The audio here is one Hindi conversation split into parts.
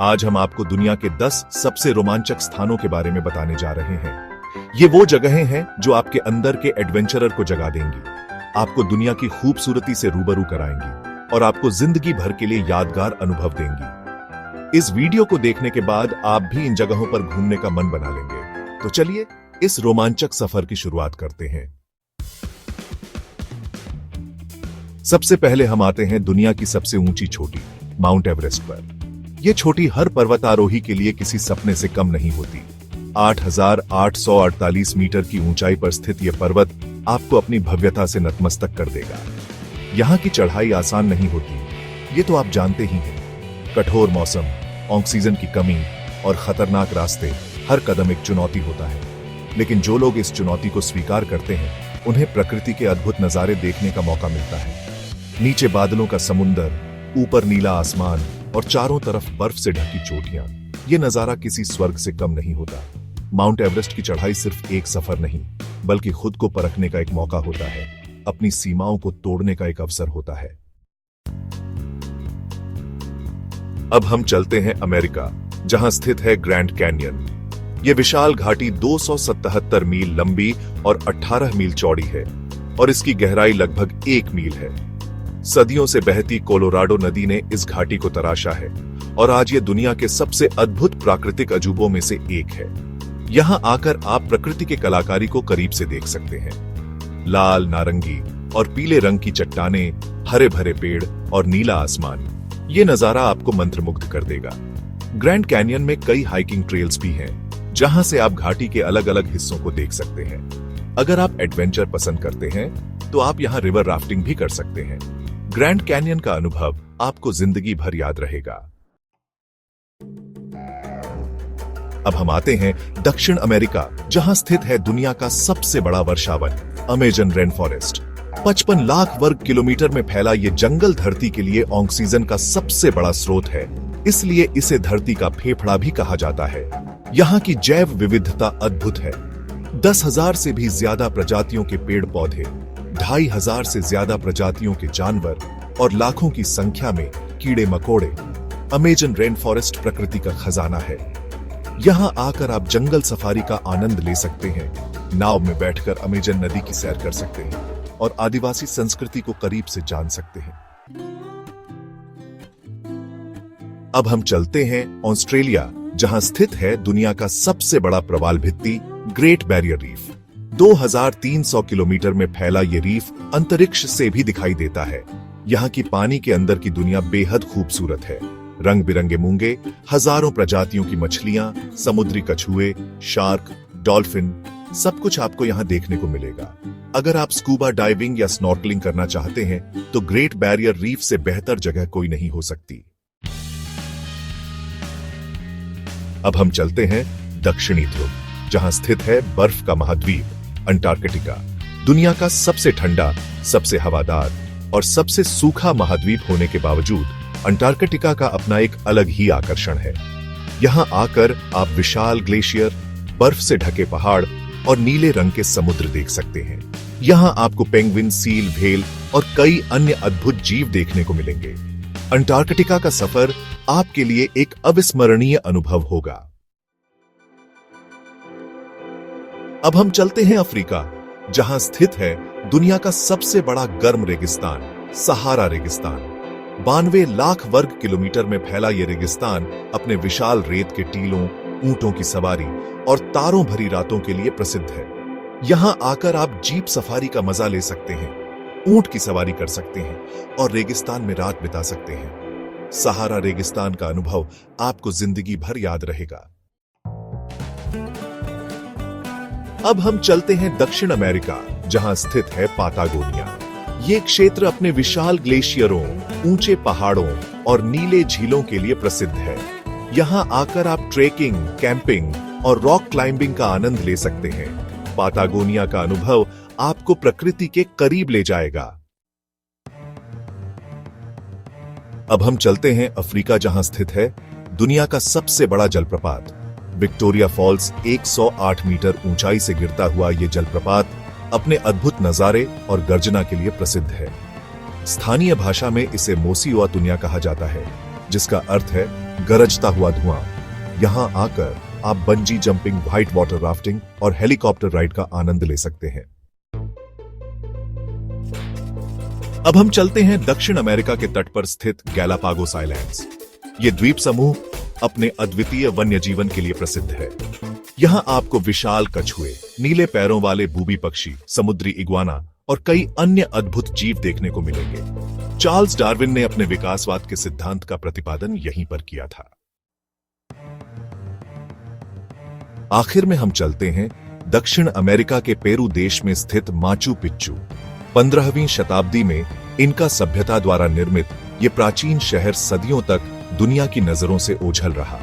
आज हम आपको दुनिया के 10 सबसे रोमांचक स्थानों के बारे में बताने जा रहे हैं। ये वो जगहें हैं जो आपके अंदर के एडवेंचरर को जगा देंगी, आपको दुनिया की खूबसूरती से रूबरू कराएंगी और आपको जिंदगी भर के लिए यादगार अनुभव देंगी। इस वीडियो को देखने के बाद आप भी इन जगहों पर घूमने का मन बना लेंगे। तो चलिए इस रोमांचक सफर की शुरुआत करते हैं। सबसे पहले हम आते हैं दुनिया की सबसे ऊंची चोटी माउंट एवरेस्ट पर। यह चोटी हर पर्वतारोही के लिए किसी सपने से कम नहीं होती। 8,848 मीटर की ऊंचाई पर स्थित यह पर्वत आपको अपनी भव्यता से नतमस्तक कर देगा। यहाँ की चढ़ाई आसान नहीं होती, ये तो आप जानते ही हैं। कठोर मौसम, ऑक्सीजन की कमी और खतरनाक रास्ते, हर कदम एक चुनौती होता है। लेकिन जो लोग इस चुनौती को स्वीकार करते हैं, उन्हें प्रकृति के अद्भुत नजारे देखने का मौका मिलता है। नीचे बादलों का समुंदर, ऊपर नीला आसमान और चारों तरफ बर्फ से ढकी चोटियां, ये नजारा किसी स्वर्ग से कम नहीं होता। माउंट एवरेस्ट की चढ़ाई सिर्फ एक सफर नहीं, बल्कि खुद को परखने का एक मौका होता है, अपनी सीमाओं को तोड़ने का एक अवसर होता है। अब हम चलते हैं अमेरिका, जहां स्थित है ग्रैंड कैन्यन। यह विशाल घाटी 277 मील लंबी और 18 मील चौड़ी है और इसकी गहराई लगभग 1 मील है। सदियों से बहती कोलोराडो नदी ने इस घाटी को तराशा है और आज ये दुनिया के सबसे अद्भुत प्राकृतिक अजूबों में से एक है। यहाँ आकर आप प्रकृति के कलाकारी को करीब से देख सकते हैं। लाल, नारंगी और पीले रंग की चट्टानें, हरे भरे पेड़ और नीला आसमान, ये नजारा आपको मंत्रमुग्ध कर देगा। ग्रैंड कैन्यन में कई हाइकिंग ट्रेल्स भी हैं, जहां से आप घाटी के अलग अलग हिस्सों को देख सकते हैं। अगर आप एडवेंचर पसंद करते हैं, तो आप यहाँ रिवर राफ्टिंग भी कर सकते हैं। ग्रैंड कैन्यन का अनुभव आपको जिंदगी भर याद रहेगा। अब हम आते हैं दक्षिण अमेरिका, जहां स्थित है दुनिया का सबसे बड़ा वर्षावन अमेजन रेन फॉरेस्ट। 55 लाख वर्ग किलोमीटर में फैला ये जंगल धरती के लिए ऑक्सीजन का सबसे बड़ा स्रोत है, इसलिए इसे धरती का फेफड़ा भी कहा जाता है। यहाँ की जैव विविधता अद्भुत है। 10,000 से भी ज्यादा प्रजातियों के पेड़ पौधे, 2,500 से ज्यादा प्रजातियों के जानवर और लाखों की संख्या में कीड़े मकोड़े। अमेजन रेन फॉरेस्ट प्रकृति का खजाना है। यहाँ आकर आप जंगल सफारी का आनंद ले सकते हैं, नाव में बैठकर अमेजन नदी की सैर कर सकते हैं और आदिवासी संस्कृति को करीब से जान सकते हैं। अब हम चलते हैं ऑस्ट्रेलिया, जहां स्थित है दुनिया का सबसे बड़ा प्रवाल भित्ति ग्रेट बैरियर रीफ। 2,300 किलोमीटर में फैला ये रीफ अंतरिक्ष से भी दिखाई देता है। यहाँ की पानी के अंदर की दुनिया बेहद खूबसूरत है। रंग बिरंगे मूंगे, हजारों प्रजातियों की मछलियां, समुद्री कछुए, शार्क, डॉल्फिन, सब कुछ आपको यहाँ देखने को मिलेगा। अगर आप स्कूबा डाइविंग या स्नॉर्कलिंग करना चाहते हैं, तो ग्रेट बैरियर रीफ से बेहतर जगह कोई नहीं हो सकती। अब हम चलते हैं दक्षिणी ध्रुव, जहां स्थित है बर्फ का महाद्वीप अंटार्कटिका। दुनिया का सबसे ठंडा, सबसे हवादार और सबसे सूखा महाद्वीप होने के बावजूद अंटार्कटिका का अपना एक अलग ही आकर्षण है। यहाँ आकर आप विशाल ग्लेशियर, बर्फ से ढके पहाड़ और नीले रंग के समुद्र देख सकते हैं। यहाँ आपको पेंगुइन, सील, व्हेल और कई अन्य अद्भुत जीव देखने को मिलेंगे। अंटार्कटिका का सफर आपके लिए एक अविस्मरणीय अनुभव होगा। अब हम चलते हैं अफ्रीका, जहां स्थित है दुनिया का सबसे बड़ा गर्म रेगिस्तान सहारा रेगिस्तान। 92 लाख वर्ग किलोमीटर में फैला यह रेगिस्तान अपने विशाल रेत के टीलों, ऊंटों की सवारी और तारों भरी रातों के लिए प्रसिद्ध है। यहां आकर आप जीप सफारी का मजा ले सकते हैं, ऊंट की सवारी कर सकते हैं और रेगिस्तान में रात बिता सकते हैं। सहारा रेगिस्तान का अनुभव आपको जिंदगी भर याद रहेगा। अब हम चलते हैं दक्षिण अमेरिका, जहां स्थित है पाटागोनिया। ये क्षेत्र अपने विशाल ग्लेशियरों, ऊंचे पहाड़ों और नीले झीलों के लिए प्रसिद्ध है। यहाँ आकर आप ट्रेकिंग, कैंपिंग और रॉक क्लाइंबिंग का आनंद ले सकते हैं। पाटागोनिया का अनुभव आपको प्रकृति के करीब ले जाएगा। अब हम चलते हैं अफ्रीका, जहां स्थित है दुनिया का सबसे बड़ा जलप्रपात विक्टोरिया फॉल्स। 108 मीटर ऊंचाई से गिरता हुआ यह जलप्रपात अपने अद्भुत नजारे और गर्जना के लिए प्रसिद्ध है। स्थानीय भाषा में इसे मोसी ओआ तुनिया कहा जाता है, जिसका अर्थ है गरजता हुआ धुआं। यहां आकर आप bungee jumping, white water rafting और हेलीकॉप्टर राइड का आनंद ले सकते हैं। अब हम चलते हैं दक्षिण अमेरिका के तट पर स्थित गैलापागोस आइलैंड्स। ये द्वीप समूह अपने अद्वितीय वन्य जीवन के लिए प्रसिद्ध है। यहां आपको विशाल कछुए, नीले पैरों वाले बूबी पक्षी, समुद्री इग्वाना और कई अन्य अद्भुत जीव देखने को मिलेंगे। चार्ल्स डार्विन ने अपने विकासवाद के सिद्धांत का प्रतिपादन यहीं पर किया था। आखिर में हम चलते हैं दक्षिण अमेरिका के पेरू देश में स्थित माचू पिच्चू। 15वीं शताब्दी में इनका सभ्यता द्वारा निर्मित ये प्राचीन शहर सदियों तक दुनिया की नजरों से ओझल रहा।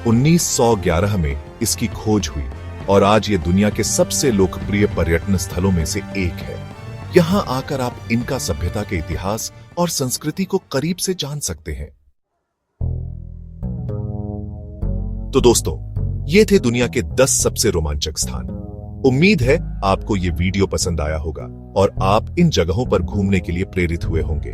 1911 में इसकी खोज हुई और आज ये दुनिया के सबसे लोकप्रिय पर्यटन स्थलों में से एक है। यहां आकर आप इनका सभ्यता के इतिहास और संस्कृति को करीब से जान सकते हैं। तो दोस्तों, ये थे दुनिया के 10 सबसे रोमांचक स्थान। उम्मीद है आपको ये वीडियो पसंद आया होगा और आप इन जगहों पर घूमने के लिए प्रेरित हुए होंगे।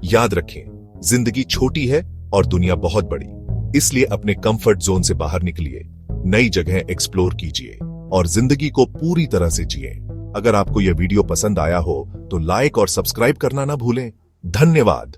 याद रखें, जिंदगी छोटी है और दुनिया बहुत बड़ी, इसलिए अपने कंफर्ट जोन से बाहर निकलिए, नई जगह एक्सप्लोर कीजिए और जिंदगी को पूरी तरह से जिए। अगर आपको यह वीडियो पसंद आया हो तो लाइक और सब्सक्राइब करना ना भूलें। धन्यवाद।